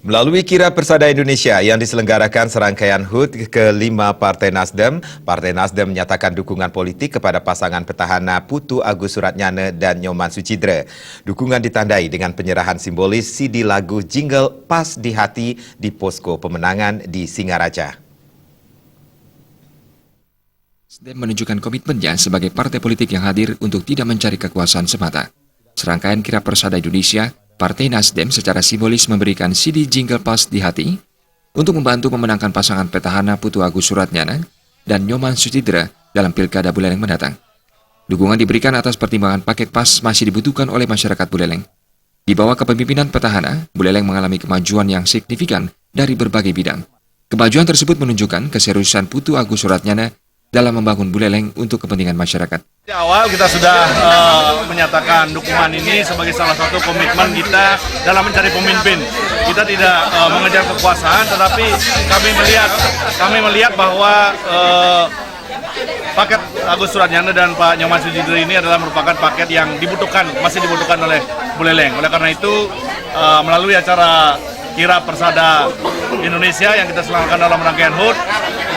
Melalui Kira Persada Indonesia yang diselenggarakan serangkaian HUT ke-5 Partai Nasdem menyatakan dukungan politik kepada pasangan petahana Putu Agus Suratnyana dan Nyoman Suchidra. Dukungan ditandai dengan penyerahan simbolis CD lagu Jingle Pas di Hati di posko pemenangan di Singaraja. Nasdem menunjukkan komitmennya sebagai partai politik yang hadir untuk tidak mencari kekuasaan semata. Serangkaian Kira Persada Indonesia, Partai Nasdem secara simbolis memberikan CD Jingle Pas di Hati untuk membantu memenangkan pasangan petahana Putu Agus Suratnyana dan Nyoman Suchidra dalam Pilkada Buleleng mendatang. Dukungan diberikan atas pertimbangan paket pas masih dibutuhkan oleh masyarakat Buleleng. Di bawah kepemimpinan petahana, Buleleng mengalami kemajuan yang signifikan dari berbagai bidang. Kemajuan tersebut menunjukkan keseriusan Putu Agus Suratnyana dalam membangun Buleleng untuk kepentingan masyarakat. Di awal kita sudah menyatakan dukungan ini sebagai salah satu komitmen kita dalam mencari pemimpin. Kita tidak mengejar kekuasaan, tetapi kami melihat bahwa paket Agus Suratnyana dan Pak Nyoman Suchidra ini adalah merupakan paket yang masih dibutuhkan oleh Buleleng. Oleh karena itu, melalui acara Kira Persada Indonesia yang kita selenggarakan dalam rangkaian HUT,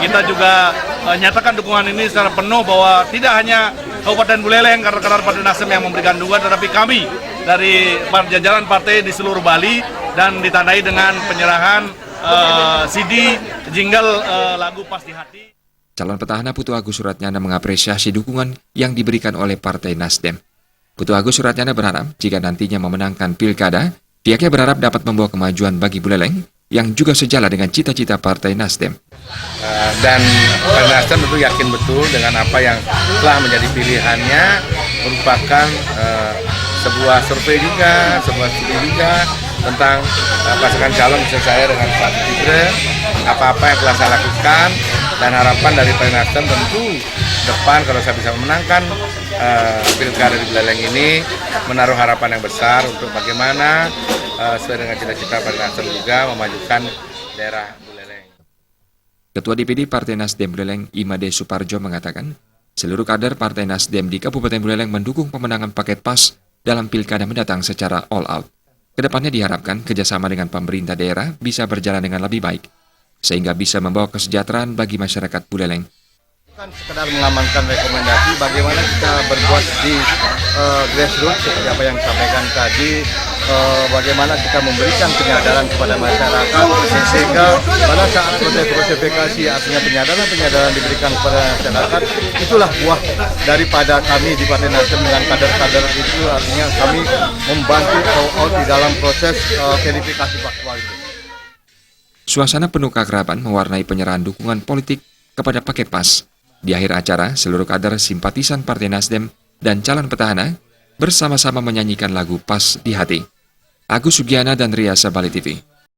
kita juga nyatakan dukungan ini secara penuh bahwa tidak hanya Kabupaten Buleleng, kader-kader Partai Nasdem yang memberikan dukungan, tetapi kami dari jajaran partai di seluruh Bali dan ditandai dengan penyerahan CD jingle lagu Pas di Hati. Calon petahana Putu Agus Suratnyana mengapresiasi dukungan yang diberikan oleh Partai Nasdem. Putu Agus Suratnyana berharap jika nantinya memenangkan pilkada, pihaknya berharap dapat membawa kemajuan bagi Buleleng yang juga sejalan dengan cita-cita Partai Nasdem. Dan Partai Nasdem tentu yakin betul dengan apa yang telah menjadi pilihannya, merupakan sebuah survei juga, sebuah studi juga tentang pasangan calon misalnya saya dengan Pak Suchidra, apa-apa yang telah saya lakukan, dan harapan dari Partai Nasdem tentu depan kalau saya bisa memenangkan pilkada di Buleleng ini, menaruh harapan yang besar untuk bagaimana sesuai dengan cita-cita Partai Nasdem juga memajukan daerah Buleleng. Ketua DPD Partai Nasdem Buleleng Imade Suparjo mengatakan, seluruh kader Partai Nasdem di Kabupaten Buleleng mendukung pemenangan paket pas dalam pilkada mendatang secara all out. Kedepannya diharapkan kerjasama dengan pemerintah daerah bisa berjalan dengan lebih baik, sehingga bisa membawa kesejahteraan bagi masyarakat Buleleng. Bukan sekedar mengamankan rekomendasi, bagaimana kita berbuat di grassroots seperti apa yang disampaikan tadi, bagaimana kita memberikan penyadaran kepada masyarakat sehingga pada saat proses verifikasi artinya penyadaran diberikan kepada masyarakat, itulah buah daripada kami di Partai Nasdem dengan kader-kader itu, artinya kami membantu all di dalam proses verifikasi faktual itu. Suasana penuh keakraban mewarnai penyerahan dukungan politik kepada paket pas. Di akhir acara, seluruh kader simpatisan Partai Nasdem dan calon petahana bersama-sama menyanyikan lagu Pas di Hati. Agus Sugiana dan Riasa Bali TV.